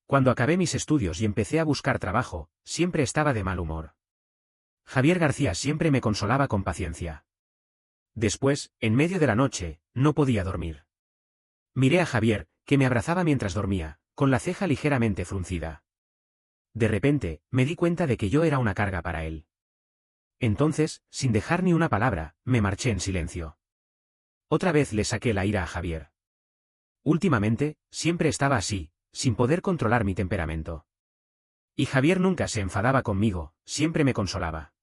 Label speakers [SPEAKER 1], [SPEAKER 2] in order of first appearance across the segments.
[SPEAKER 1] Cuando acabé mis estudios y empecé a buscar trabajo, siempre estaba de mal humor. Javier García siempre me consolaba con paciencia. Después, en medio de la noche, no podía dormir. Miré a Javier, que me abrazaba mientras dormía, con la ceja ligeramente fruncida. De repente, me di cuenta de que yo era una carga para él. Entonces, sin dejar ni una palabra, me marché en silencio. Otra vez le saqué la ira a Javier. Últimamente, siempre estaba así, sin poder controlar mi temperamento. Y Javier nunca se enfadaba conmigo, siempre me consolaba.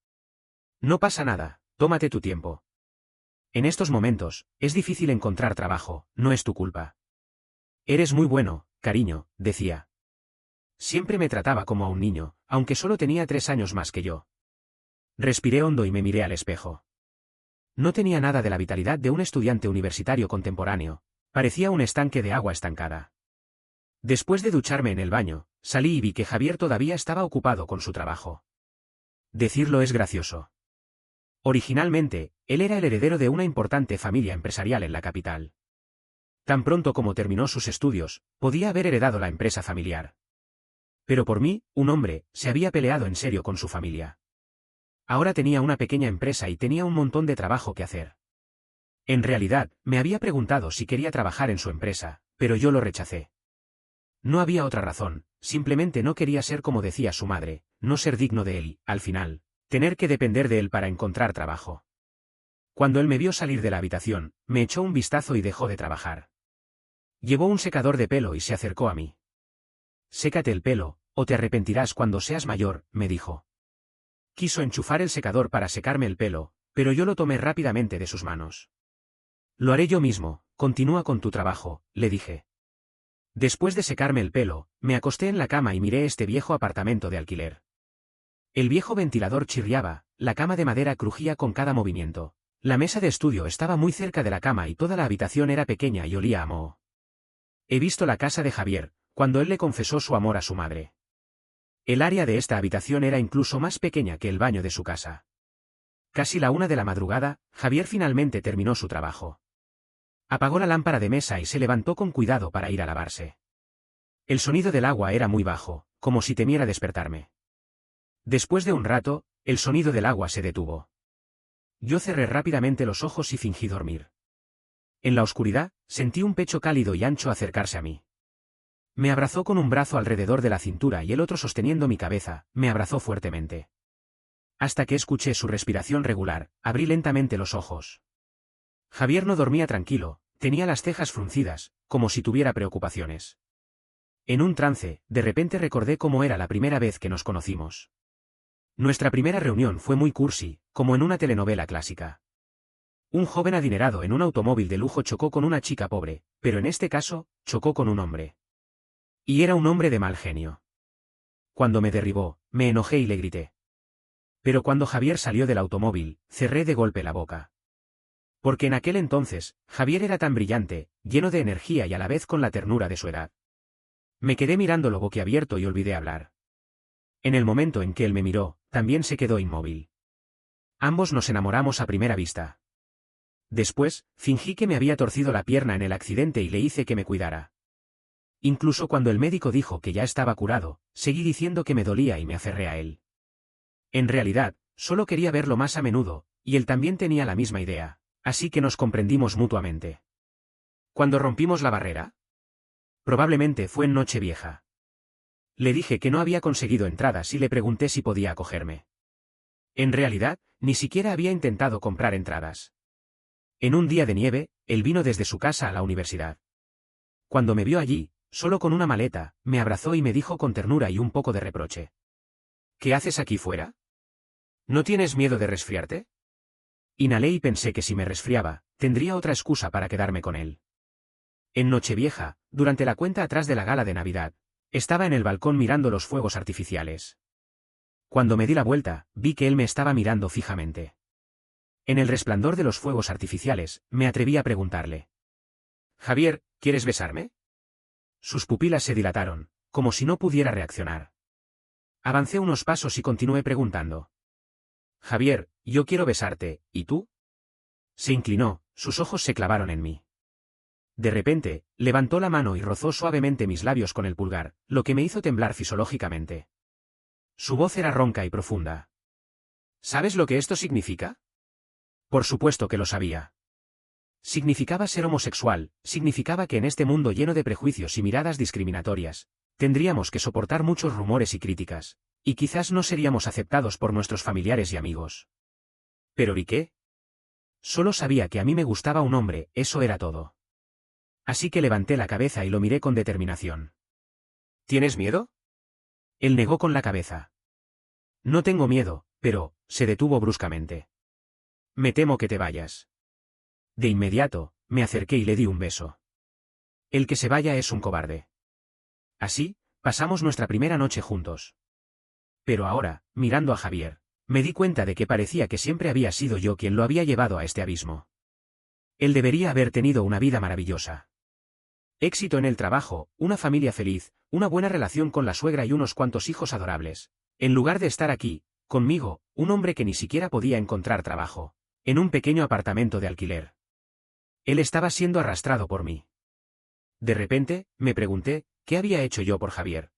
[SPEAKER 1] No pasa nada, tómate tu tiempo. En estos momentos, es difícil encontrar trabajo, no es tu culpa. Eres muy bueno, cariño, decía. Siempre me trataba como a un niño, aunque solo tenía 3 años más que yo. Respiré hondo y me miré al espejo. No tenía nada de la vitalidad de un estudiante universitario contemporáneo, parecía un estanque de agua estancada. Después de ducharme en el baño, salí y vi que Javier todavía estaba ocupado con su trabajo. Decirlo es gracioso. Originalmente, él era el heredero de una importante familia empresarial en la capital. Tan pronto como terminó sus estudios, podía haber heredado la empresa familiar. Pero por mí, un hombre, se había peleado en serio con su familia. Ahora tenía una pequeña empresa y tenía un montón de trabajo que hacer. En realidad, me había preguntado si quería trabajar en su empresa, pero yo lo rechacé. No había otra razón, simplemente no quería ser como decía su madre, no ser digno de él y, al final, tener que depender de él para encontrar trabajo. Cuando él me vio salir de la habitación, me echó un vistazo y dejó de trabajar. Llevó un secador de pelo y se acercó a mí. Sécate el pelo, o te arrepentirás cuando seas mayor, me dijo. Quiso enchufar el secador para secarme el pelo, pero yo lo tomé rápidamente de sus manos. Lo haré yo mismo, continúa con tu trabajo, le dije. Después de secarme el pelo, me acosté en la cama y miré este viejo apartamento de alquiler. El viejo ventilador chirriaba, la cama de madera crujía con cada movimiento. La mesa de estudio estaba muy cerca de la cama y toda la habitación era pequeña y olía a moho. He visto la casa de Javier, cuando él le confesó su amor a su madre. El área de esta habitación era incluso más pequeña que el baño de su casa. Casi la 1 de la madrugada, Javier finalmente terminó su trabajo. Apagó la lámpara de mesa y se levantó con cuidado para ir a lavarse. El sonido del agua era muy bajo, como si temiera despertarme. Después de un rato, el sonido del agua se detuvo. Yo cerré rápidamente los ojos y fingí dormir. En la oscuridad, sentí un pecho cálido y ancho acercarse a mí. Me abrazó con un brazo alrededor de la cintura y el otro sosteniendo mi cabeza, me abrazó fuertemente. Hasta que escuché su respiración regular, abrí lentamente los ojos. Javier no dormía tranquilo, tenía las cejas fruncidas, como si tuviera preocupaciones. En un trance, de repente recordé cómo era la primera vez que nos conocimos. Nuestra primera reunión fue muy cursi, como en una telenovela clásica. Un joven adinerado en un automóvil de lujo chocó con una chica pobre, pero en este caso, chocó con un hombre. Y era un hombre de mal genio. Cuando me derribó, me enojé y le grité. Pero cuando Javier salió del automóvil, cerré de golpe la boca. Porque en aquel entonces, Javier era tan brillante, lleno de energía y a la vez con la ternura de su edad. Me quedé mirándolo boquiabierto y olvidé hablar. En el momento en que él me miró, también se quedó inmóvil. Ambos nos enamoramos a primera vista. Después, fingí que me había torcido la pierna en el accidente y le hice que me cuidara. Incluso cuando el médico dijo que ya estaba curado, seguí diciendo que me dolía y me aferré a él. En realidad, solo quería verlo más a menudo, y él también tenía la misma idea, así que nos comprendimos mutuamente. ¿Cuándo rompimos la barrera? Probablemente fue en Nochevieja. Le dije que no había conseguido entradas y le pregunté si podía acogerme. En realidad, ni siquiera había intentado comprar entradas. En un día de nieve, él vino desde su casa a la universidad. Cuando me vio allí, solo con una maleta, me abrazó y me dijo con ternura y un poco de reproche. ¿Qué haces aquí fuera? ¿No tienes miedo de resfriarte? Inhalé y pensé que si me resfriaba, tendría otra excusa para quedarme con él. En Nochevieja, durante la cuenta atrás de la gala de Navidad, estaba en el balcón mirando los fuegos artificiales. Cuando me di la vuelta, vi que él me estaba mirando fijamente. En el resplandor de los fuegos artificiales, me atreví a preguntarle. Javier, ¿quieres besarme? Sus pupilas se dilataron, como si no pudiera reaccionar. Avancé unos pasos y continué preguntando. Javier, yo quiero besarte, ¿y tú? Se inclinó, sus ojos se clavaron en mí. De repente, levantó la mano y rozó suavemente mis labios con el pulgar, lo que me hizo temblar fisiológicamente. Su voz era ronca y profunda. ¿Sabes lo que esto significa? Por supuesto que lo sabía. Significaba ser homosexual, significaba que en este mundo lleno de prejuicios y miradas discriminatorias, tendríamos que soportar muchos rumores y críticas, y quizás no seríamos aceptados por nuestros familiares y amigos. ¿Pero y qué? Solo sabía que a mí me gustaba un hombre, eso era todo. Así que levanté la cabeza y lo miré con determinación. ¿Tienes miedo? Él negó con la cabeza. No tengo miedo, pero, se detuvo bruscamente. Me temo que te vayas. De inmediato, me acerqué y le di un beso. El que se vaya es un cobarde. Así, pasamos nuestra primera noche juntos. Pero ahora, mirando a Javier, me di cuenta de que parecía que siempre había sido yo quien lo había llevado a este abismo. Él debería haber tenido una vida maravillosa. Éxito en el trabajo, una familia feliz, una buena relación con la suegra y unos cuantos hijos adorables. En lugar de estar aquí, conmigo, un hombre que ni siquiera podía encontrar trabajo, en un pequeño apartamento de alquiler. Él estaba siendo arrastrado por mí. De repente, me pregunté, ¿qué había hecho yo por Javier?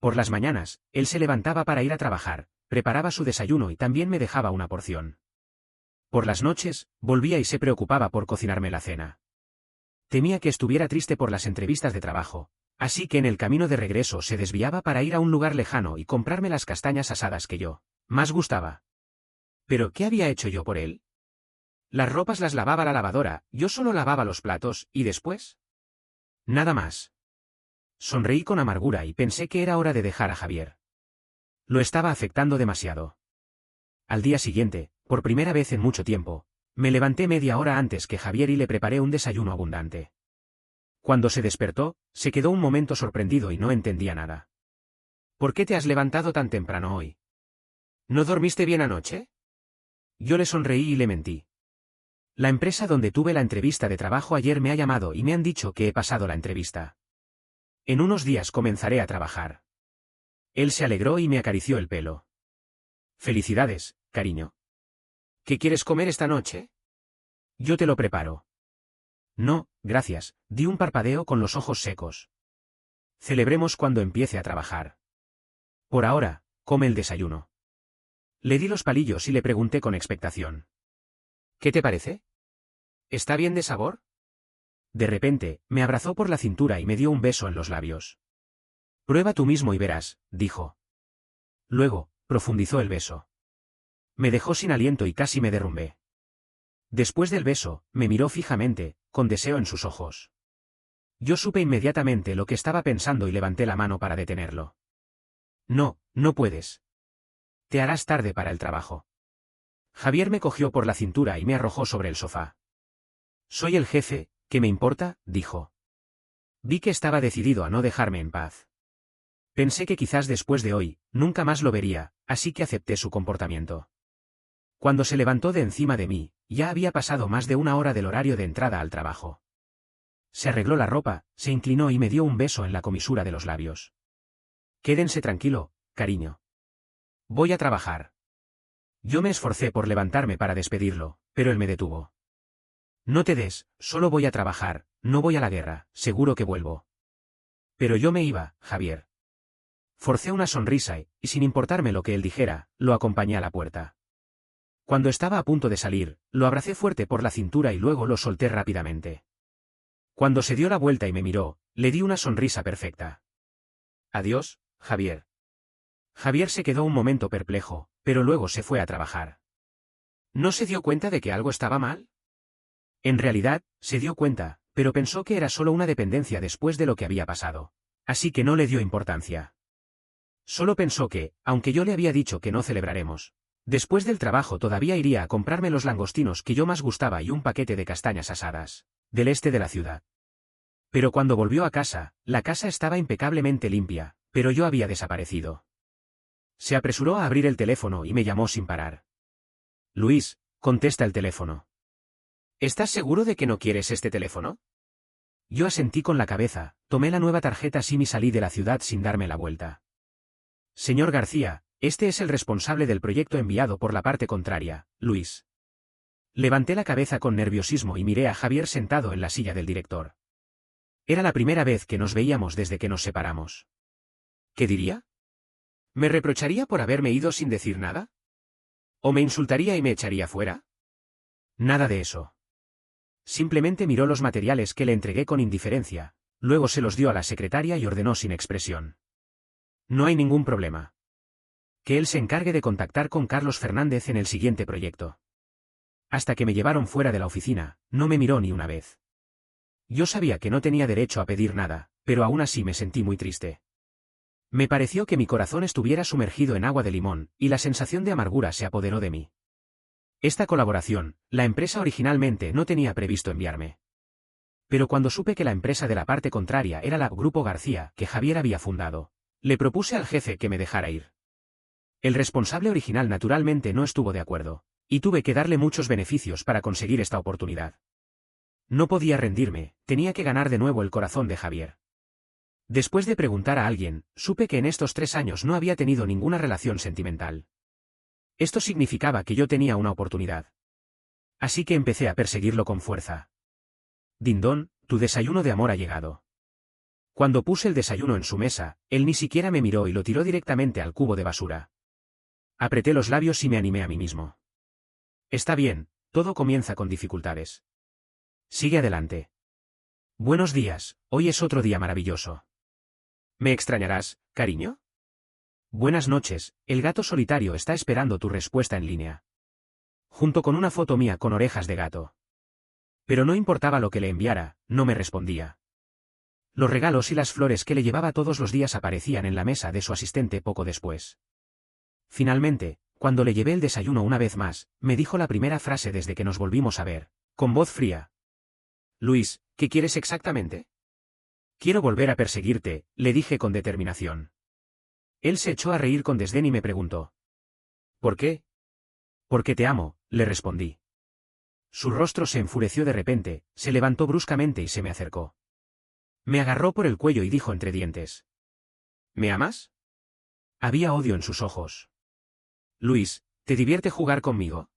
[SPEAKER 1] Por las mañanas, él se levantaba para ir a trabajar, preparaba su desayuno y también me dejaba una porción. Por las noches, volvía y se preocupaba por cocinarme la cena. Temía que estuviera triste por las entrevistas de trabajo, así que en el camino de regreso se desviaba para ir a un lugar lejano y comprarme las castañas asadas que yo más gustaba. ¿Pero qué había hecho yo por él? Las ropas las lavaba la lavadora, yo solo lavaba los platos, ¿y después? Nada más. Sonreí con amargura y pensé que era hora de dejar a Javier. Lo estaba afectando demasiado. Al día siguiente, por primera vez en mucho tiempo, me levanté media hora antes que Javier y le preparé un desayuno abundante. Cuando se despertó, se quedó un momento sorprendido y no entendía nada. ¿Por qué te has levantado tan temprano hoy? ¿No dormiste bien anoche? Yo le sonreí y le mentí. La empresa donde tuve la entrevista de trabajo ayer me ha llamado y me han dicho que he pasado la entrevista. En unos días comenzaré a trabajar. Él se alegró y me acarició el pelo. Felicidades, cariño. ¿Qué quieres comer esta noche? Yo te lo preparo. No, gracias, di un parpadeo con los ojos secos. Celebremos cuando empiece a trabajar. Por ahora, come el desayuno. Le di los palillos y le pregunté con expectación. ¿Qué te parece? ¿Está bien de sabor? De repente, me abrazó por la cintura y me dio un beso en los labios. Prueba tú mismo y verás, dijo. Luego, profundizó el beso. Me dejó sin aliento y casi me derrumbé. Después del beso, me miró fijamente, con deseo en sus ojos. Yo supe inmediatamente lo que estaba pensando y levanté la mano para detenerlo. No, no puedes. Te harás tarde para el trabajo. Javier me cogió por la cintura y me arrojó sobre el sofá. Soy el jefe, ¿qué me importa?, dijo. Vi que estaba decidido a no dejarme en paz. Pensé que quizás después de hoy, nunca más lo vería, así que acepté su comportamiento. Cuando se levantó de encima de mí, ya había pasado más de una hora del horario de entrada al trabajo. Se arregló la ropa, se inclinó y me dio un beso en la comisura de los labios. Quédense tranquilo, cariño. Voy a trabajar. Yo me esforcé por levantarme para despedirlo, pero él me detuvo. No te des, solo voy a trabajar, no voy a la guerra, seguro que vuelvo. Pero yo me iba, Javier. Forcé una sonrisa y, sin importarme lo que él dijera, lo acompañé a la puerta. Cuando estaba a punto de salir, lo abracé fuerte por la cintura y luego lo solté rápidamente. Cuando se dio la vuelta y me miró, le di una sonrisa perfecta. Adiós, Javier. Javier se quedó un momento perplejo, pero luego se fue a trabajar. ¿No se dio cuenta de que algo estaba mal? En realidad, se dio cuenta, pero pensó que era solo una dependencia después de lo que había pasado. Así que no le dio importancia. Solo pensó que, aunque yo le había dicho que no celebraremos, después del trabajo todavía iría a comprarme los langostinos que yo más gustaba y un paquete de castañas asadas, del este de la ciudad. Pero cuando volvió a casa, la casa estaba impecablemente limpia, pero yo había desaparecido. Se apresuró a abrir el teléfono y me llamó sin parar. Luis, contesta el teléfono. ¿Estás seguro de que no quieres este teléfono? Yo asentí con la cabeza, tomé la nueva tarjeta SIM y salí de la ciudad sin darme la vuelta. Señor García, este es el responsable del proyecto enviado por la parte contraria, Luis. Levanté la cabeza con nerviosismo y miré a Javier sentado en la silla del director. Era la primera vez que nos veíamos desde que nos separamos. ¿Qué diría? ¿Me reprocharía por haberme ido sin decir nada? ¿O me insultaría y me echaría fuera? Nada de eso. Simplemente miró los materiales que le entregué con indiferencia, luego se los dio a la secretaria y ordenó sin expresión. No hay ningún problema. Que él se encargue de contactar con Carlos Fernández en el siguiente proyecto. Hasta que me llevaron fuera de la oficina, no me miró ni una vez. Yo sabía que no tenía derecho a pedir nada, pero aún así me sentí muy triste. Me pareció que mi corazón estuviera sumergido en agua de limón, y la sensación de amargura se apoderó de mí. Esta colaboración, la empresa originalmente no tenía previsto enviarme. Pero cuando supe que la empresa de la parte contraria era la Grupo García, que Javier había fundado, le propuse al jefe que me dejara ir. El responsable original naturalmente no estuvo de acuerdo, y tuve que darle muchos beneficios para conseguir esta oportunidad. No podía rendirme, tenía que ganar de nuevo el corazón de Javier. Después de preguntar a alguien, supe que en estos 3 años no había tenido ninguna relación sentimental. Esto significaba que yo tenía una oportunidad. Así que empecé a perseguirlo con fuerza. Dindón, tu desayuno de amor ha llegado. Cuando puse el desayuno en su mesa, él ni siquiera me miró y lo tiró directamente al cubo de basura. Apreté los labios y me animé a mí mismo. Está bien, todo comienza con dificultades. Sigue adelante. Buenos días, hoy es otro día maravilloso. ¿Me extrañarás, cariño? Buenas noches, el gato solitario está esperando tu respuesta en línea. Junto con una foto mía con orejas de gato. Pero no importaba lo que le enviara, no me respondía. Los regalos y las flores que le llevaba todos los días aparecían en la mesa de su asistente poco después. Finalmente, cuando le llevé el desayuno una vez más, me dijo la primera frase desde que nos volvimos a ver, con voz fría. Luis, ¿qué quieres exactamente? Quiero volver a perseguirte, le dije con determinación. Él se echó a reír con desdén y me preguntó. ¿Por qué? Porque te amo, le respondí. Su rostro se enfureció de repente, se levantó bruscamente y se me acercó. Me agarró por el cuello y dijo entre dientes. ¿Me amas? Había odio en sus ojos. Luis, ¿te divierte jugar conmigo?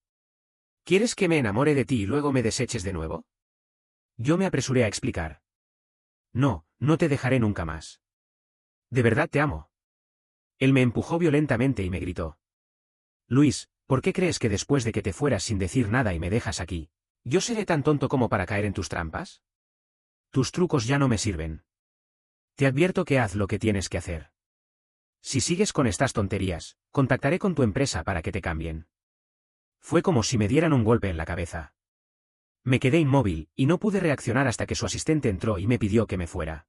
[SPEAKER 1] ¿Quieres que me enamore de ti y luego me deseches de nuevo? Yo me apresuré a explicar. No, no te dejaré nunca más. De verdad te amo. Él me empujó violentamente y me gritó. Luis, ¿por qué crees que después de que te fueras sin decir nada y me dejas aquí, yo seré tan tonto como para caer en tus trampas? Tus trucos ya no me sirven. Te advierto que haz lo que tienes que hacer. Si sigues con estas tonterías, contactaré con tu empresa para que te cambien. Fue como si me dieran un golpe en la cabeza. Me quedé inmóvil, y no pude reaccionar hasta que su asistente entró y me pidió que me fuera.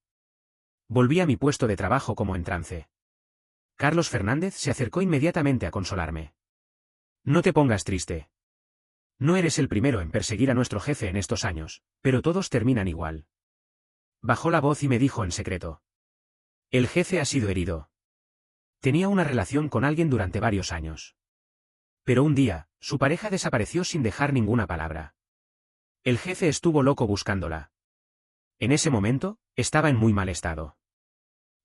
[SPEAKER 1] Volví a mi puesto de trabajo como en trance. Carlos Fernández se acercó inmediatamente a consolarme. No te pongas triste. No eres el primero en perseguir a nuestro jefe en estos años, pero todos terminan igual. Bajó la voz y me dijo en secreto. El jefe ha sido herido. Tenía una relación con alguien durante varios años. Pero un día, su pareja desapareció sin dejar ninguna palabra. El jefe estuvo loco buscándola. En ese momento, estaba en muy mal estado.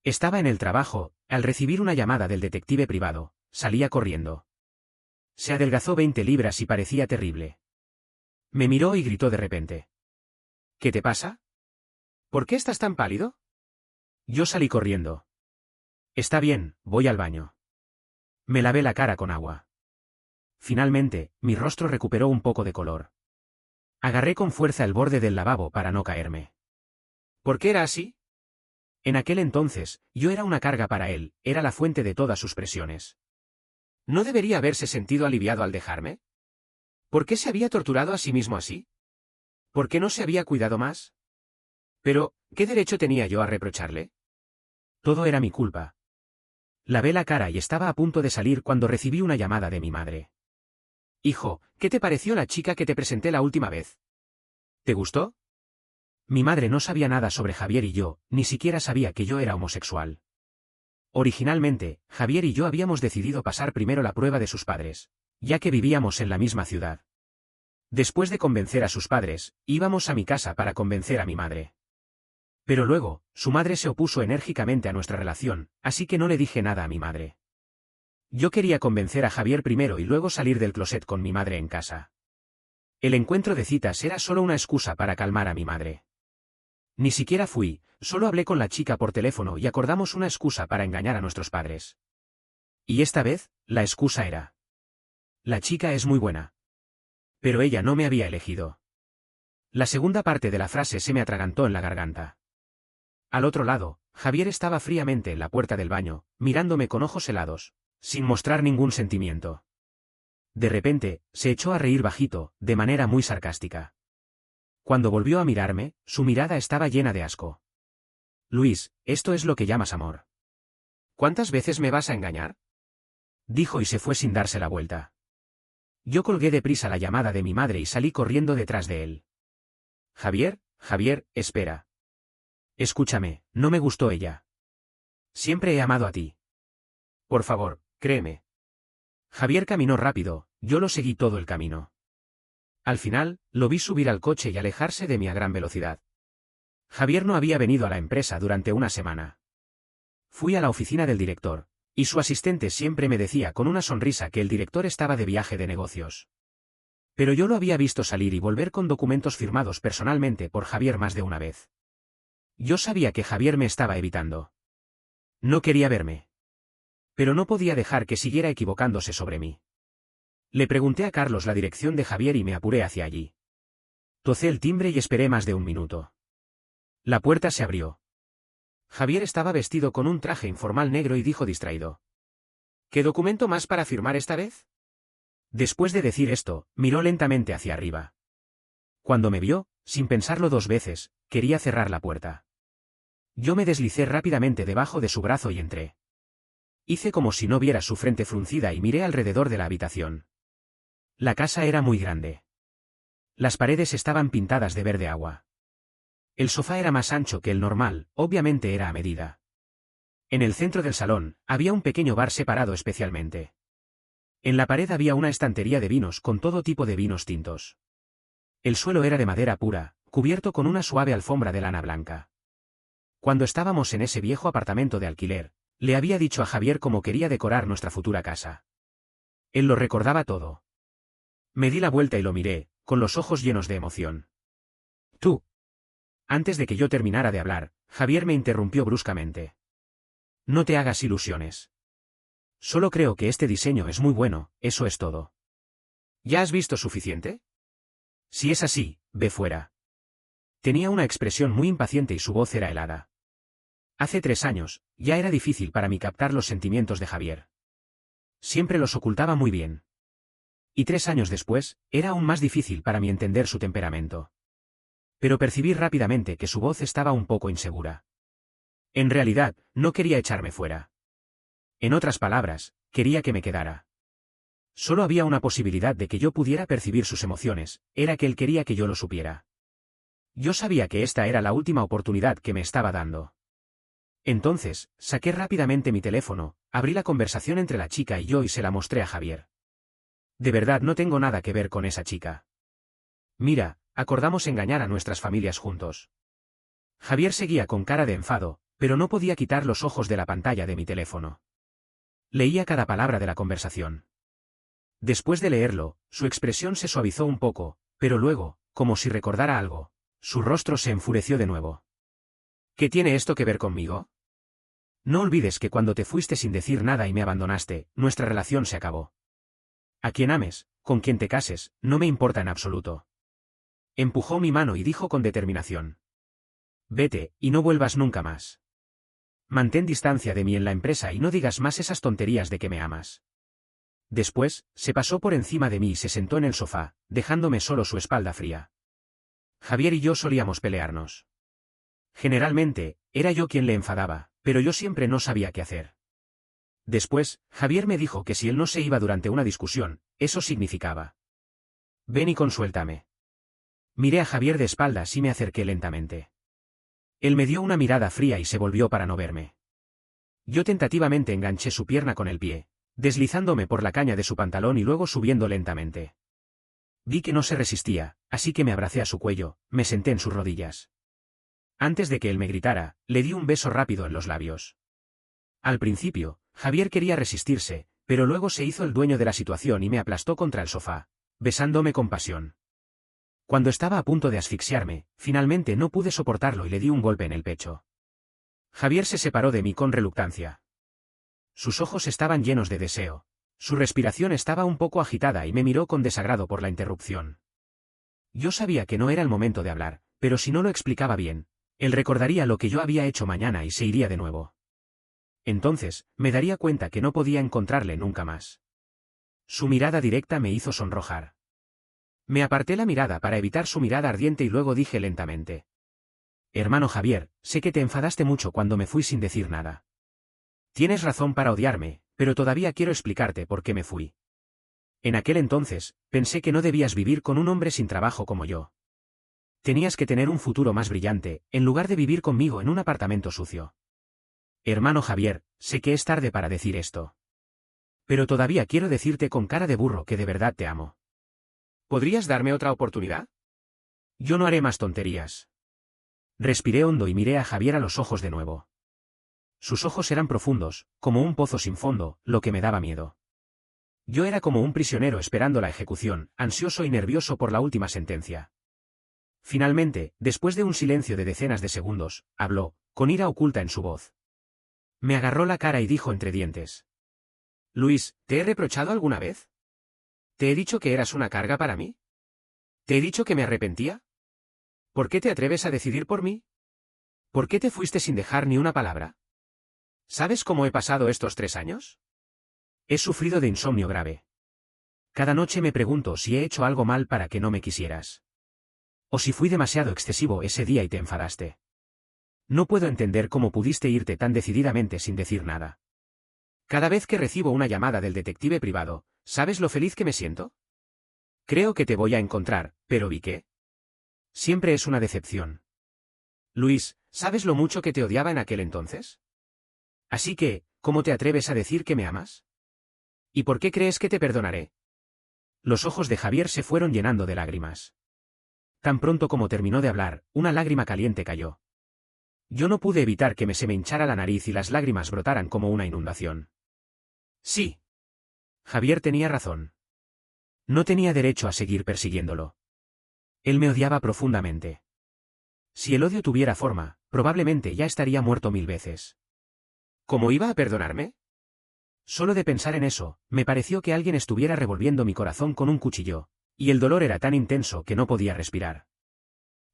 [SPEAKER 1] Estaba en el trabajo, al recibir una llamada del detective privado, salía corriendo. Se adelgazó 20 libras y parecía terrible. Me miró y gritó de repente. ¿Qué te pasa? ¿Por qué estás tan pálido? Yo salí corriendo. Está bien, voy al baño. Me lavé la cara con agua. Finalmente, mi rostro recuperó un poco de color. Agarré con fuerza el borde del lavabo para no caerme. ¿Por qué era así? En aquel entonces, yo era una carga para él, era la fuente de todas sus presiones. ¿No debería haberse sentido aliviado al dejarme? ¿Por qué se había torturado a sí mismo así? ¿Por qué no se había cuidado más? Pero, ¿qué derecho tenía yo a reprocharle? Todo era mi culpa. Lavé la cara y estaba a punto de salir cuando recibí una llamada de mi madre. Hijo, ¿qué te pareció la chica que te presenté la última vez? ¿Te gustó? Mi madre no sabía nada sobre Javier y yo, ni siquiera sabía que yo era homosexual. Originalmente, Javier y yo habíamos decidido pasar primero la prueba de sus padres, ya que vivíamos en la misma ciudad. Después de convencer a sus padres, íbamos a mi casa para convencer a mi madre. Pero luego, su madre se opuso enérgicamente a nuestra relación, así que no le dije nada a mi madre. Yo quería convencer a Javier primero y luego salir del closet con mi madre en casa. El encuentro de citas era solo una excusa para calmar a mi madre. Ni siquiera fui, solo hablé con la chica por teléfono y acordamos una excusa para engañar a nuestros padres. Y esta vez, la excusa era: la chica es muy buena. Pero ella no me había elegido. La segunda parte de la frase se me atragantó en la garganta. Al otro lado, Javier estaba fríamente en la puerta del baño, mirándome con ojos helados, sin mostrar ningún sentimiento. De repente, se echó a reír bajito, de manera muy sarcástica. Cuando volvió a mirarme, su mirada estaba llena de asco. Luis, esto es lo que llamas amor. ¿Cuántas veces me vas a engañar? Dijo y se fue sin darse la vuelta. Yo colgué deprisa la llamada de mi madre y salí corriendo detrás de él. Javier, espera. Escúchame, no me gustó ella. Siempre he amado a ti. Por favor, créeme. Javier caminó rápido, yo lo seguí todo el camino. Al final, lo vi subir al coche y alejarse de mí a gran velocidad. Javier no había venido a la empresa durante una semana. Fui a la oficina del director, y su asistente siempre me decía con una sonrisa que el director estaba de viaje de negocios. Pero yo lo había visto salir y volver con documentos firmados personalmente por Javier más de una vez. Yo sabía que Javier me estaba evitando. No quería verme. Pero no podía dejar que siguiera equivocándose sobre mí. Le pregunté a Carlos la dirección de Javier y me apuré hacia allí. Tocé el timbre y esperé más de un minuto. La puerta se abrió. Javier estaba vestido con un traje informal negro y dijo distraído: ¿Qué documento más para firmar esta vez? Después de decir esto, miró lentamente hacia arriba. Cuando me vio, sin pensarlo dos veces, quería cerrar la puerta. Yo me deslicé rápidamente debajo de su brazo y entré. Hice como si no viera su frente fruncida y miré alrededor de la habitación. La casa era muy grande. Las paredes estaban pintadas de verde agua. El sofá era más ancho que el normal, obviamente era a medida. En el centro del salón, había un pequeño bar separado especialmente. En la pared había una estantería de vinos con todo tipo de vinos tintos. El suelo era de madera pura, cubierto con una suave alfombra de lana blanca. Cuando estábamos en ese viejo apartamento de alquiler, le había dicho a Javier cómo quería decorar nuestra futura casa. Él lo recordaba todo. Me di la vuelta y lo miré, con los ojos llenos de emoción. Tú. Antes de que yo terminara de hablar, Javier me interrumpió bruscamente. No te hagas ilusiones. Solo creo que este diseño es muy bueno, eso es todo. ¿Ya has visto suficiente? Si es así, ve fuera. Tenía una expresión muy impaciente y su voz era helada. Hace 3 años, ya era difícil para mí captar los sentimientos de Javier. Siempre los ocultaba muy bien. Y 3 años después, era aún más difícil para mí entender su temperamento. Pero percibí rápidamente que su voz estaba un poco insegura. En realidad, no quería echarme fuera. En otras palabras, quería que me quedara. Solo había una posibilidad de que yo pudiera percibir sus emociones, era que él quería que yo lo supiera. Yo sabía que esta era la última oportunidad que me estaba dando. Entonces, saqué rápidamente mi teléfono, abrí la conversación entre la chica y yo y se la mostré a Javier. De verdad no tengo nada que ver con esa chica. Mira, acordamos engañar a nuestras familias juntos. Javier seguía con cara de enfado, pero no podía quitar los ojos de la pantalla de mi teléfono. Leía cada palabra de la conversación. Después de leerlo, su expresión se suavizó un poco, pero luego, como si recordara algo, su rostro se enfureció de nuevo. ¿Qué tiene esto que ver conmigo? No olvides que cuando te fuiste sin decir nada y me abandonaste, nuestra relación se acabó. A quien ames, con quien te cases, no me importa en absoluto. Empujó mi mano y dijo con determinación: Vete, y no vuelvas nunca más. Mantén distancia de mí en la empresa y no digas más esas tonterías de que me amas. Después, se pasó por encima de mí y se sentó en el sofá, dejándome solo su espalda fría. Javier y yo solíamos pelearnos. Generalmente, era yo quien le enfadaba, pero yo siempre no sabía qué hacer. Después, Javier me dijo que si él no se iba durante una discusión, eso significaba: ven y consuéltame. Miré a Javier de espaldas y me acerqué lentamente. Él me dio una mirada fría y se volvió para no verme. Yo tentativamente enganché su pierna con el pie, deslizándome por la caña de su pantalón y luego subiendo lentamente. Vi que no se resistía, así que me abracé a su cuello, me senté en sus rodillas. Antes de que él me gritara, le di un beso rápido en los labios. Al principio, Javier quería resistirse, pero luego se hizo el dueño de la situación y me aplastó contra el sofá, besándome con pasión. Cuando estaba a punto de asfixiarme, finalmente no pude soportarlo y le di un golpe en el pecho. Javier se separó de mí con reluctancia. Sus ojos estaban llenos de deseo. Su respiración estaba un poco agitada y me miró con desagrado por la interrupción. Yo sabía que no era el momento de hablar, pero si no lo explicaba bien, él recordaría lo que yo había hecho mañana y se iría de nuevo. Entonces, me daría cuenta que no podía encontrarle nunca más. Su mirada directa me hizo sonrojar. Me aparté la mirada para evitar su mirada ardiente y luego dije lentamente: Hermano Javier, sé que te enfadaste mucho cuando me fui sin decir nada. Tienes razón para odiarme, pero todavía quiero explicarte por qué me fui. En aquel entonces, pensé que no debías vivir con un hombre sin trabajo como yo. Tenías que tener un futuro más brillante, en lugar de vivir conmigo en un apartamento sucio. Hermano Javier, sé que es tarde para decir esto. Pero todavía quiero decirte con cara de burro que de verdad te amo. ¿Podrías darme otra oportunidad? Yo no haré más tonterías. Respiré hondo y miré a Javier a los ojos de nuevo. Sus ojos eran profundos, como un pozo sin fondo, lo que me daba miedo. Yo era como un prisionero esperando la ejecución, ansioso y nervioso por la última sentencia. Finalmente, después de un silencio de decenas de segundos, habló, con ira oculta en su voz. Me agarró la cara y dijo entre dientes: Luis, ¿te he reprochado alguna vez? ¿Te he dicho que eras una carga para mí? ¿Te he dicho que me arrepentía? ¿Por qué te atreves a decidir por mí? ¿Por qué te fuiste sin dejar ni una palabra? ¿Sabes cómo he pasado estos 3 años? He sufrido de insomnio grave. Cada noche me pregunto si he hecho algo mal para que no me quisieras. O si fui demasiado excesivo ese día y te enfadaste. No puedo entender cómo pudiste irte tan decididamente sin decir nada. Cada vez que recibo una llamada del detective privado, ¿sabes lo feliz que me siento? Creo que te voy a encontrar, pero ¿vi qué? Siempre es una decepción. Luis, ¿sabes lo mucho que te odiaba en aquel entonces? Así que, ¿cómo te atreves a decir que me amas? ¿Y por qué crees que te perdonaré? Los ojos de Javier se fueron llenando de lágrimas. Tan pronto como terminó de hablar, una lágrima caliente cayó. Yo no pude evitar que se me hinchara la nariz y las lágrimas brotaran como una inundación. Sí. Javier tenía razón. No tenía derecho a seguir persiguiéndolo. Él me odiaba profundamente. Si el odio tuviera forma, probablemente ya estaría muerto 1000 veces. ¿Cómo iba a perdonarme? Solo de pensar en eso, me pareció que alguien estuviera revolviendo mi corazón con un cuchillo, y el dolor era tan intenso que no podía respirar.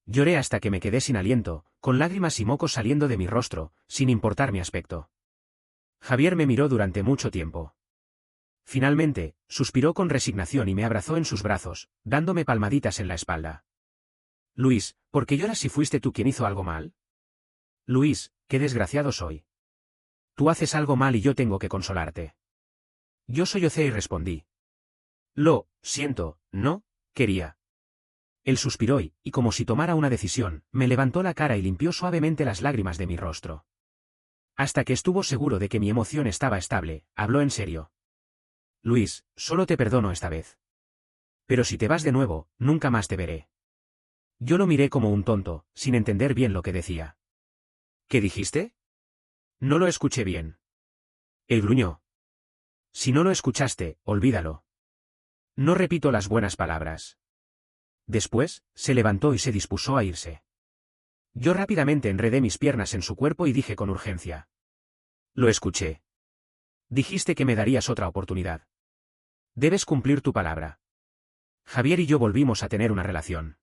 [SPEAKER 1] Lloré hasta que me quedé sin aliento, con lágrimas y mocos saliendo de mi rostro, sin importar mi aspecto. Javier me miró durante mucho tiempo. Finalmente, suspiró con resignación y me abrazó en sus brazos, dándome palmaditas en la espalda. Luis, ¿por qué lloras si fuiste tú quien hizo algo mal? Luis, qué desgraciado soy. Tú haces algo mal y yo tengo que consolarte. Yo sollocé y respondí: Lo siento, no quería. Él suspiró y, como si tomara una decisión, me levantó la cara y limpió suavemente las lágrimas de mi rostro. Hasta que estuvo seguro de que mi emoción estaba estable, habló en serio. Luis, solo te perdono esta vez. Pero si te vas de nuevo, nunca más te veré. Yo lo miré como un tonto, sin entender bien lo que decía. ¿Qué dijiste? No lo escuché bien. Él gruñó. Si no lo escuchaste, olvídalo. No repito las buenas palabras. Después, se levantó y se dispuso a irse. Yo rápidamente enredé mis piernas en su cuerpo y dije con urgencia: Lo escuché. Dijiste que me darías otra oportunidad. Debes cumplir tu palabra. Javier y yo volvimos a tener una relación.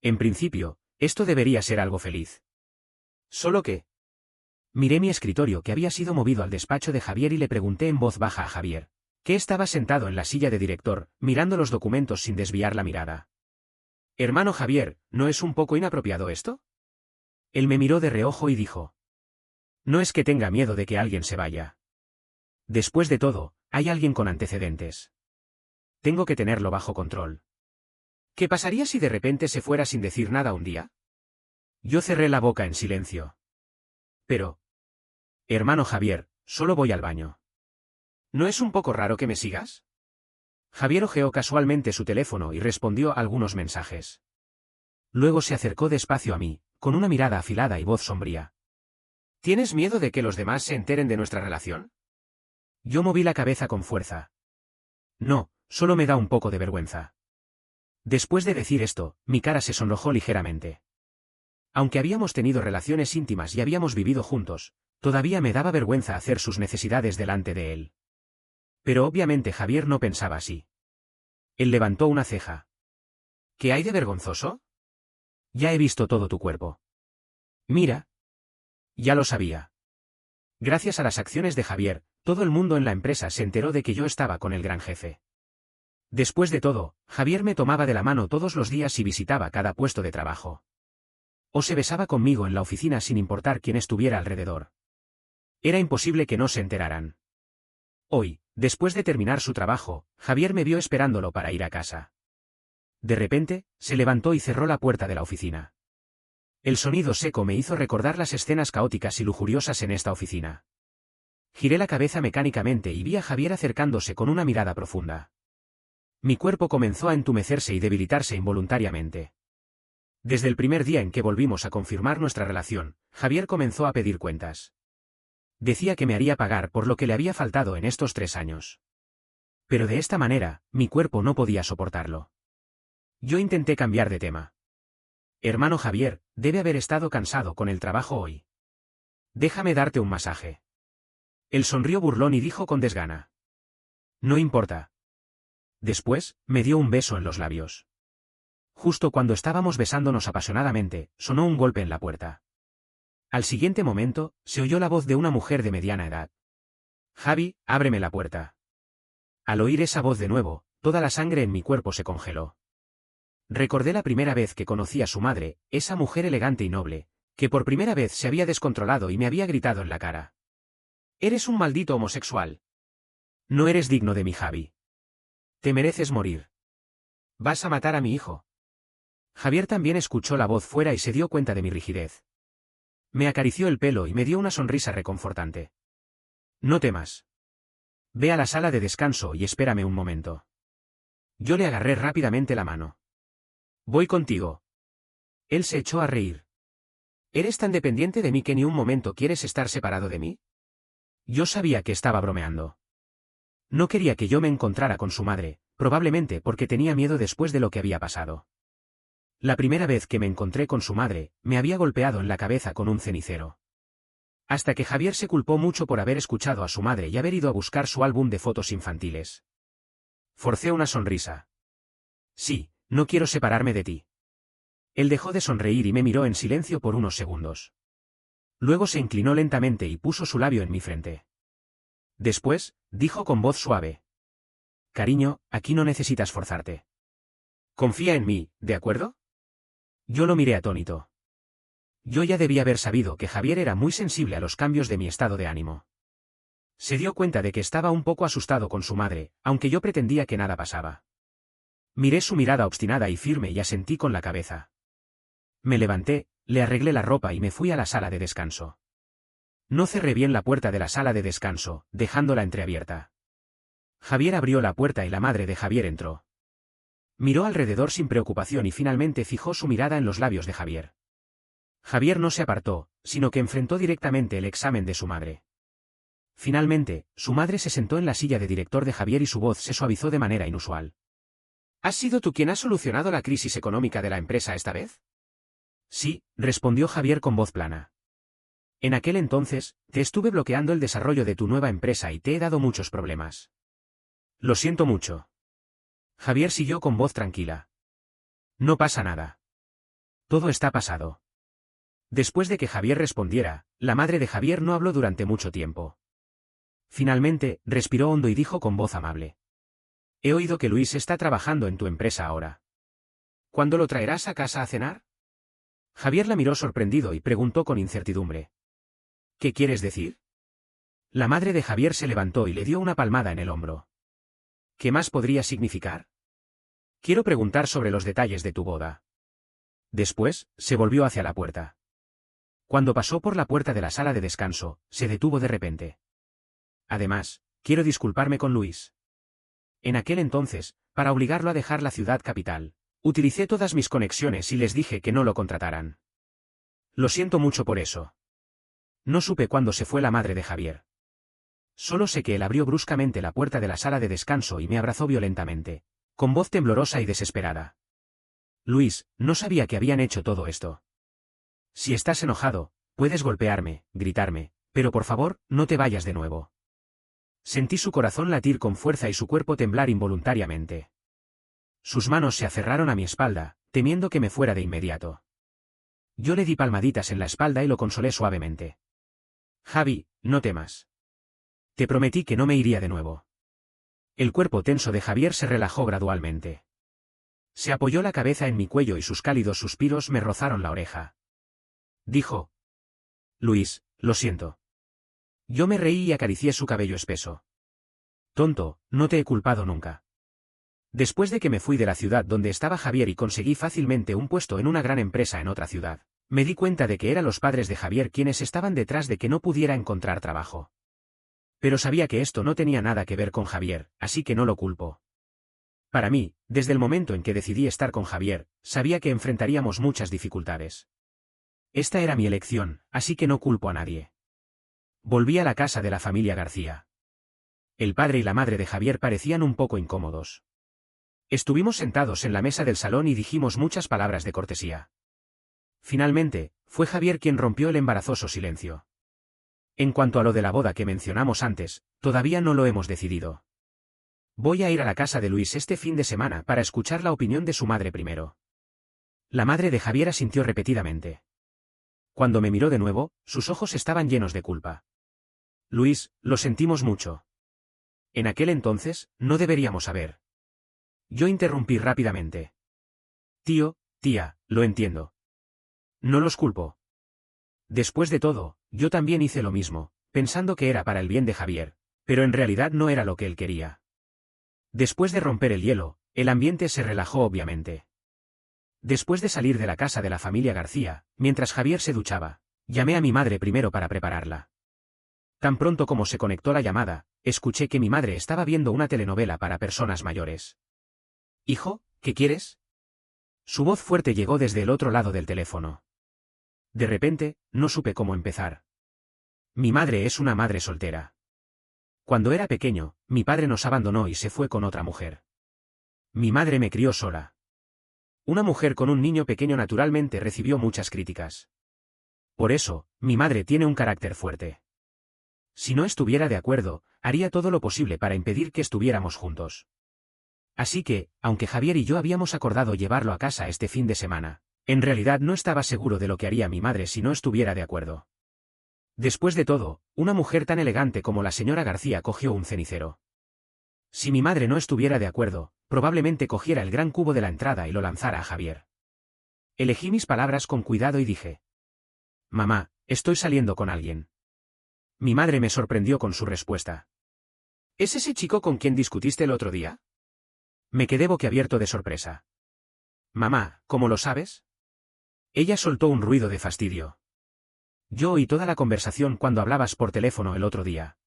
[SPEAKER 1] En principio, esto debería ser algo feliz. Solo que... Miré mi escritorio que había sido movido al despacho de Javier y le pregunté en voz baja a Javier, que estaba sentado en la silla de director, mirando los documentos sin desviar la mirada. Hermano Javier, ¿no es un poco inapropiado esto? Él me miró de reojo y dijo: No es que tenga miedo de que alguien se vaya. Después de todo, hay alguien con antecedentes. Tengo que tenerlo bajo control. ¿Qué pasaría si de repente se fuera sin decir nada un día? Yo cerré la boca en silencio. Pero... Hermano Javier, solo voy al baño. ¿No es un poco raro que me sigas? Javier hojeó casualmente su teléfono y respondió a algunos mensajes. Luego se acercó despacio a mí, con una mirada afilada y voz sombría. ¿Tienes miedo de que los demás se enteren de nuestra relación? Yo moví la cabeza con fuerza. No, solo me da un poco de vergüenza. Después de decir esto, mi cara se sonrojó ligeramente. Aunque habíamos tenido relaciones íntimas y habíamos vivido juntos, todavía me daba vergüenza hacer sus necesidades delante de él. Pero obviamente Javier no pensaba así. Él levantó una ceja. ¿Qué hay de vergonzoso? Ya he visto todo tu cuerpo. Mira. Ya lo sabía. Gracias a las acciones de Javier, todo el mundo en la empresa se enteró de que yo estaba con el gran jefe. Después de todo, Javier me tomaba de la mano todos los días y visitaba cada puesto de trabajo. O se besaba conmigo en la oficina sin importar quién estuviera alrededor. Era imposible que no se enteraran. Hoy, después de terminar su trabajo, Javier me vio esperándolo para ir a casa. De repente, se levantó y cerró la puerta de la oficina. El sonido seco me hizo recordar las escenas caóticas y lujuriosas en esta oficina. Giré la cabeza mecánicamente y vi a Javier acercándose con una mirada profunda. Mi cuerpo comenzó a entumecerse y debilitarse involuntariamente. Desde el primer día en que volvimos a confirmar nuestra relación, Javier comenzó a pedir cuentas. Decía que me haría pagar por lo que le había faltado en estos 3 años. Pero de esta manera, mi cuerpo no podía soportarlo. Yo intenté cambiar de tema. Hermano Javier, debe haber estado cansado con el trabajo hoy. Déjame darte un masaje. Él sonrió burlón y dijo con desgana. No importa. Después, me dio un beso en los labios. Justo cuando estábamos besándonos apasionadamente, sonó un golpe en la puerta. Al siguiente momento, se oyó la voz de una mujer de mediana edad. Javi, ábreme la puerta. Al oír esa voz de nuevo, toda la sangre en mi cuerpo se congeló. Recordé la primera vez que conocí a su madre, esa mujer elegante y noble, que por primera vez se había descontrolado y me había gritado en la cara. Eres un maldito homosexual. No eres digno de mi Javi. Te mereces morir. Vas a matar a mi hijo. Javier también escuchó la voz fuera y se dio cuenta de mi rigidez. Me acarició el pelo y me dio una sonrisa reconfortante. No temas. Ve a la sala de descanso y espérame un momento. Yo le agarré rápidamente la mano. Voy contigo. Él se echó a reír. ¿Eres tan dependiente de mí que ni un momento quieres estar separado de mí? Yo sabía que estaba bromeando. No quería que yo me encontrara con su madre, probablemente porque tenía miedo después de lo que había pasado. La primera vez que me encontré con su madre, me había golpeado en la cabeza con un cenicero. Hasta que Javier se culpó mucho por haber escuchado a su madre y haber ido a buscar su álbum de fotos infantiles. Forcé una sonrisa. Sí, no quiero separarme de ti. Él dejó de sonreír y me miró en silencio por unos segundos. Luego se inclinó lentamente y puso su labio en mi frente. Después, dijo con voz suave. Cariño, aquí no necesitas forzarte. Confía en mí, ¿de acuerdo? Yo lo miré atónito. Yo ya debía haber sabido que Javier era muy sensible a los cambios de mi estado de ánimo. Se dio cuenta de que estaba un poco asustado con su madre, aunque yo pretendía que nada pasaba. Miré su mirada obstinada y firme y asentí con la cabeza. Me levanté, le arreglé la ropa y me fui a la sala de descanso. No cerré bien la puerta de la sala de descanso, dejándola entreabierta. Javier abrió la puerta y la madre de Javier entró. Miró alrededor sin preocupación y finalmente fijó su mirada en los labios de Javier. Javier no se apartó, sino que enfrentó directamente el examen de su madre. Finalmente, su madre se sentó en la silla de director de Javier y su voz se suavizó de manera inusual. ¿Has sido tú quien ha solucionado la crisis económica de la empresa esta vez? Sí, respondió Javier con voz plana. En aquel entonces, te estuve bloqueando el desarrollo de tu nueva empresa y te he dado muchos problemas. Lo siento mucho. Javier siguió con voz tranquila. No pasa nada. Todo está pasado. Después de que Javier respondiera, la madre de Javier no habló durante mucho tiempo. Finalmente, respiró hondo y dijo con voz amable. He oído que Luis está trabajando en tu empresa ahora. ¿Cuándo lo traerás a casa a cenar? Javier la miró sorprendido y preguntó con incertidumbre. ¿Qué quieres decir? La madre de Javier se levantó y le dio una palmada en el hombro. ¿Qué más podría significar? Quiero preguntar sobre los detalles de tu boda. Después, se volvió hacia la puerta. Cuando pasó por la puerta de la sala de descanso, se detuvo de repente. Además, quiero disculparme con Luis. En aquel entonces, para obligarlo a dejar la ciudad capital, utilicé todas mis conexiones y les dije que no lo contrataran. Lo siento mucho por eso. No supe cuándo se fue la madre de Javier. Solo sé que él abrió bruscamente la puerta de la sala de descanso y me abrazó violentamente, con voz temblorosa y desesperada. Luis, no sabía que habían hecho todo esto. Si estás enojado, puedes golpearme, gritarme, pero por favor, no te vayas de nuevo. Sentí su corazón latir con fuerza y su cuerpo temblar involuntariamente. Sus manos se aferraron a mi espalda, temiendo que me fuera de inmediato. Yo le di palmaditas en la espalda y lo consolé suavemente. Javi, no temas. Te prometí que no me iría de nuevo. El cuerpo tenso de Javier se relajó gradualmente. Se apoyó la cabeza en mi cuello y sus cálidos suspiros me rozaron la oreja. Dijo: Luis, lo siento. Yo me reí y acaricié su cabello espeso. Tonto, no te he culpado nunca. Después de que me fui de la ciudad donde estaba Javier y conseguí fácilmente un puesto en una gran empresa en otra ciudad, me di cuenta de que eran los padres de Javier quienes estaban detrás de que no pudiera encontrar trabajo. Pero sabía que esto no tenía nada que ver con Javier, así que no lo culpo. Para mí, desde el momento en que decidí estar con Javier, sabía que enfrentaríamos muchas dificultades. Esta era mi elección, así que no culpo a nadie. Volví a la casa de la familia García. El padre y la madre de Javier parecían un poco incómodos. Estuvimos sentados en la mesa del salón y dijimos muchas palabras de cortesía. Finalmente, fue Javier quien rompió el embarazoso silencio. En cuanto a lo de la boda que mencionamos antes, todavía no lo hemos decidido. Voy a ir a la casa de Luis este fin de semana para escuchar la opinión de su madre primero. La madre de Javier asintió repetidamente. Cuando me miró de nuevo, sus ojos estaban llenos de culpa. Luis, lo sentimos mucho. En aquel entonces, no deberíamos haber. Yo interrumpí rápidamente. Tío, tía, lo entiendo. No los culpo. Después de todo, yo también hice lo mismo, pensando que era para el bien de Javier, pero en realidad no era lo que él quería. Después de romper el hielo, el ambiente se relajó obviamente. Después de salir de la casa de la familia García, mientras Javier se duchaba, llamé a mi madre primero para prepararla. Tan pronto como se conectó la llamada, escuché que mi madre estaba viendo una telenovela para personas mayores. Hijo, ¿qué quieres? Su voz fuerte llegó desde el otro lado del teléfono. De repente, no supe cómo empezar. Mi madre es una madre soltera. Cuando era pequeño, mi padre nos abandonó y se fue con otra mujer. Mi madre me crió sola. Una mujer con un niño pequeño naturalmente recibió muchas críticas. Por eso, mi madre tiene un carácter fuerte. Si no estuviera de acuerdo, haría todo lo posible para impedir que estuviéramos juntos. Así que, aunque Javier y yo habíamos acordado llevarlo a casa este fin de semana, en realidad no estaba seguro de lo que haría mi madre si no estuviera de acuerdo. Después de todo, una mujer tan elegante como la señora García cogió un cenicero. Si mi madre no estuviera de acuerdo, probablemente cogiera el gran cubo de la entrada y lo lanzara a Javier. Elegí mis palabras con cuidado y dije: Mamá, estoy saliendo con alguien. Mi madre me sorprendió con su respuesta. ¿Es ese chico con quien discutiste el otro día? Me quedé boquiabierto de sorpresa. Mamá, ¿cómo lo sabes? Ella soltó un ruido de fastidio. Yo oí toda la conversación cuando hablabas por teléfono el otro día.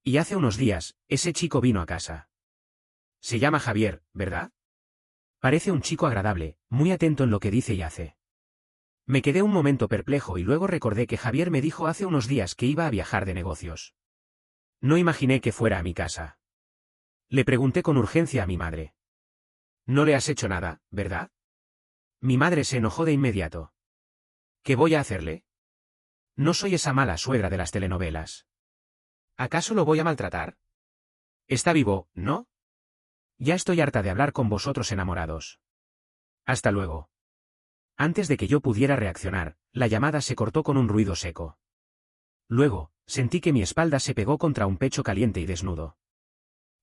[SPEAKER 1] Y hace unos días, ese chico vino a casa. Se llama Javier, ¿verdad? Parece un chico agradable, muy atento en lo que dice y hace. Me quedé un momento perplejo y luego recordé que Javier me dijo hace unos días que iba a viajar de negocios. No imaginé que fuera a mi casa. Le pregunté con urgencia a mi madre. No le has hecho nada, ¿verdad? Mi madre se enojó de inmediato. ¿Qué voy a hacerle? No soy esa mala suegra de las telenovelas. ¿Acaso lo voy a maltratar? Está vivo, ¿no? Ya estoy harta de hablar con vosotros enamorados. Hasta luego. Antes de que yo pudiera reaccionar, la llamada se cortó con un ruido seco. Luego, sentí que mi espalda se pegó contra un pecho caliente y desnudo.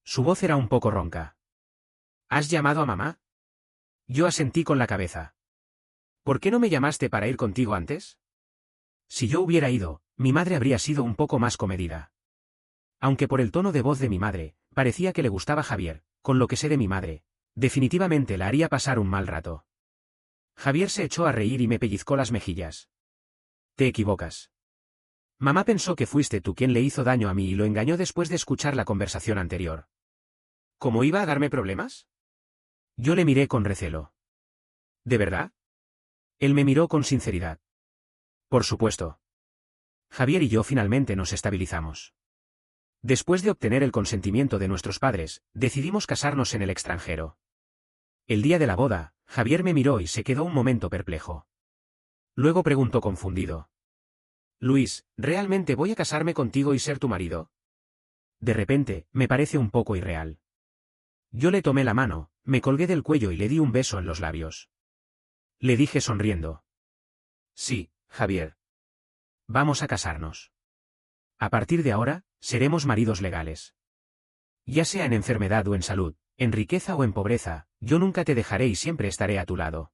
[SPEAKER 1] Su voz era un poco ronca. ¿Has llamado a mamá? Yo asentí con la cabeza. ¿Por qué no me llamaste para ir contigo antes? Si yo hubiera ido, mi madre habría sido un poco más comedida. Aunque por el tono de voz de mi madre, parecía que le gustaba Javier, con lo que sé de mi madre, definitivamente la haría pasar un mal rato. Javier se echó a reír y me pellizcó las mejillas. Te equivocas. Mamá pensó que fuiste tú quien le hizo daño a mí y lo engañó después de escuchar la conversación anterior. ¿Cómo iba a darme problemas? Yo le miré con recelo. ¿De verdad? Él me miró con sinceridad. Por supuesto. Javier y yo finalmente nos estabilizamos. Después de obtener el consentimiento de nuestros padres, decidimos casarnos en el extranjero. El día de la boda, Javier me miró y se quedó un momento perplejo. Luego preguntó confundido. Luis, ¿realmente voy a casarme contigo y ser tu marido? De repente, me parece un poco irreal. Yo le tomé la mano, me colgué del cuello y le di un beso en los labios. Le dije sonriendo. Sí, Javier. Vamos a casarnos. A partir de ahora, seremos maridos legales. Ya sea en enfermedad o en salud, en riqueza o en pobreza, yo nunca te dejaré y siempre estaré a tu lado.